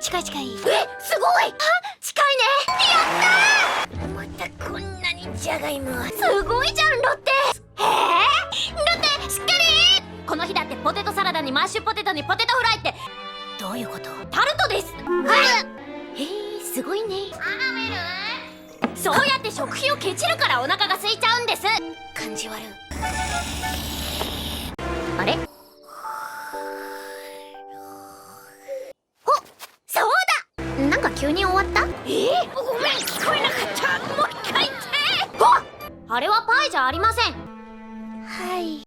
近い近い。すごい。あ、近いね。やったー。またこんなにじゃがいも。すごいじゃんロッテ。ロッテしっかり。この日だってポテトサラダにマッシュポテトにポテトフライってどういうこと？タルトです。はい。すごいね。そうやって食費をケチるからお腹が空いちゃうんです。感じ悪い。あれ？そうだ。なんか急に終わった？ごめん、聞こえなかった。もう一回言って。あれはパイじゃありません。はい。